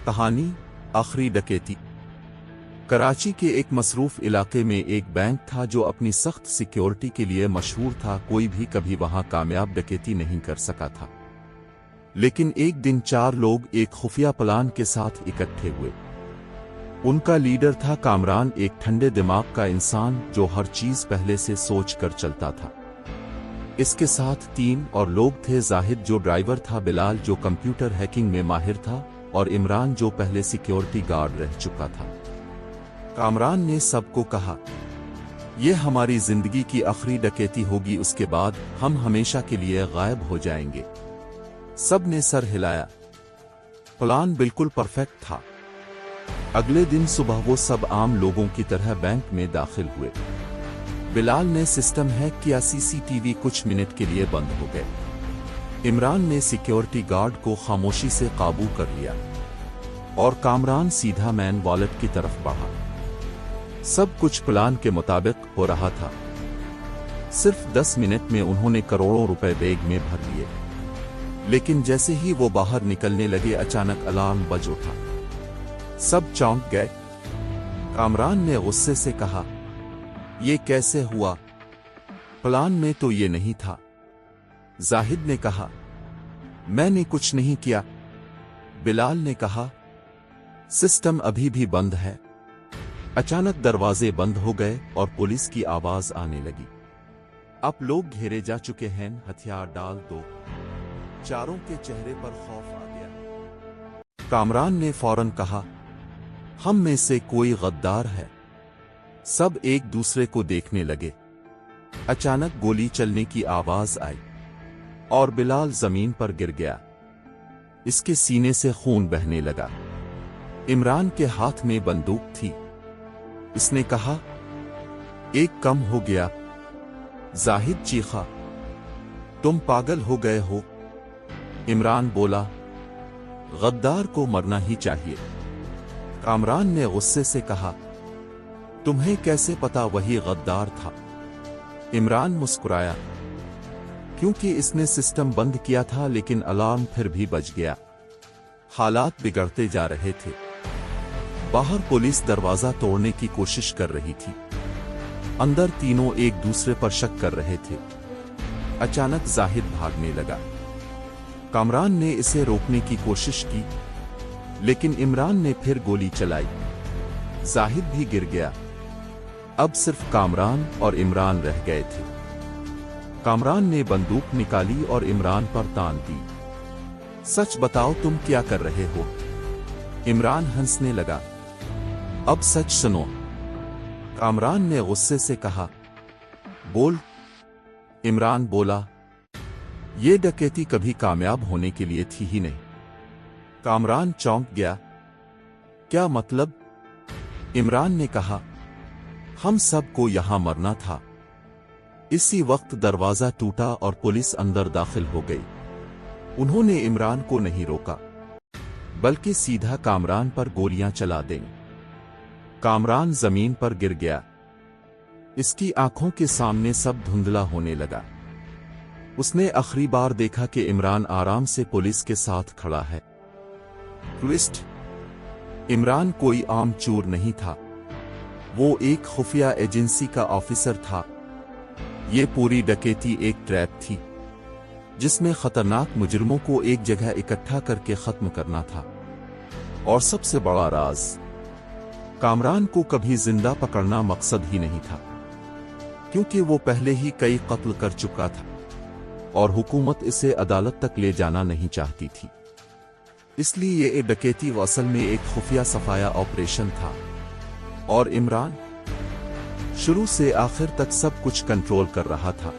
कहानी आखिरी डकैती। कराची के एक मसरूफ इलाके में एक बैंक था जो अपनी सख्त सिक्योरिटी के लिए मशहूर था। कोई भी कभी वहां कामयाब डकैती नहीं कर सका था। लेकिन एक दिन 4 लोग एक खुफिया प्लान के साथ इकट्ठे हुए। उनका लीडर था कामरान, एक ठंडे दिमाग का इंसान जो हर चीज पहले से सोच कर चलता था। इसके साथ 3 और लोग थे, जाहिद जो ड्राइवर था, बिलाल जो कंप्यूटर हैकिंग में माहिर था और इमरान जो पहले सिक्योरिटी गार्ड रह चुका था। कामरान ने सबको कहा, यह हमारी जिंदगी की आखिरी डकैती होगी, उसके बाद हम हमेशा के लिए गायब हो जाएंगे। सब ने सर हिलाया। प्लान बिल्कुल परफेक्ट था। अगले दिन सुबह वो सब आम लोगों की तरह बैंक में दाखिल हुए। बिलाल ने सिस्टम हैक किया, सीसीटीवी कुछ मिनट के लिए बंद हो गए। इमरान ने सिक्योरिटी गार्ड को खामोशी से काबू कर लिया और कामरान सीधा मैन वॉलेट की तरफ बढ़ा। सब कुछ प्लान के मुताबिक हो रहा था। सिर्फ 10 मिनट में उन्होंने करोड़ों रुपए बैग में भर लिए। लेकिन जैसे ही वो बाहर निकलने लगे, अचानक अलार्म बज उठा। सब चौंक गए। कामरान ने गुस्से से कहा, ये कैसे हुआ? प्लान में तो ये नहीं था। जाहिद ने कहा, मैंने कुछ नहीं किया। बिलाल ने कहा, सिस्टम अभी भी बंद है। अचानक दरवाजे बंद हो गए और पुलिस की आवाज आने लगी। अब लोग घेरे जा चुके हैं, हथियार डाल दो। चारों के चेहरे पर खौफ आ गया। कामरान ने फौरन कहा, हम में से कोई गद्दार है। सब एक दूसरे को देखने लगे। अचानक गोली चलने की आवाज आई और बिलाल जमीन पर गिर गया। इसके सीने से खून बहने लगा। इमरान के हाथ में बंदूक थी। इसने कहा, एक कम हो गया। जाहिद चीखा, तुम पागल हो गए हो। इमरान बोला, गद्दार को मरना ही चाहिए। कामरान ने गुस्से से कहा, तुम्हें कैसे पता वही गद्दार था? इमरान मुस्कुराया, क्योंकि इसने सिस्टम बंद किया था, लेकिन अलार्म फिर भी बज गया। हालात बिगड़ते जा रहे थे। बाहर पुलिस दरवाजा तोड़ने की कोशिश कर रही थी। अंदर तीनों एक दूसरे पर शक कर रहे थे। अचानक जाहिद भागने लगा। कामरान ने इसे रोकने की कोशिश की, लेकिन इमरान ने फिर गोली चलाई। जाहिद भी गिर गया। अब सिर्फ कामरान और इमरान रह गए थे। कामरान ने बंदूक निकाली और इमरान पर तान दी। सच बताओ, तुम क्या कर रहे हो? इमरान हंसने लगा। अब सच सुनो। कामरान ने गुस्से से कहा, बोल। इमरान बोला, ये डकैती कभी कामयाब होने के लिए थी ही नहीं। कामरान चौंक गया। क्या मतलब? इमरान ने कहा, हम सबको यहां मरना था। इसी वक्त दरवाजा टूटा और पुलिस अंदर दाखिल हो गई। उन्होंने इमरान को नहीं रोका, बल्कि सीधा कामरान पर गोलियां चला दें। कामरान जमीन पर गिर गया। इसकी आंखों के सामने सब धुंधला होने लगा। उसने आखिरी बार देखा कि इमरान आराम से पुलिस के साथ खड़ा है। ट्विस्ट, इमरान कोई आम चोर नहीं था। वो एक खुफिया एजेंसी का ऑफिसर था। ये पूरी डकैती एक ट्रैप थी, जिसमें खतरनाक मुजरिमों को एक जगह इकट्ठा करके खत्म करना था। और सबसे बड़ा राज, कामरान को कभी जिंदा पकड़ना मकसद ही नहीं था, क्योंकि वो पहले ही कई कत्ल कर चुका था और हुकूमत इसे अदालत तक ले जाना नहीं चाहती थी। इसलिए ये डकैती असल में एक खुफिया सफाया ऑपरेशन था। और इमरान शुरू से आखिर तक सब कुछ कंट्रोल कर रहा था।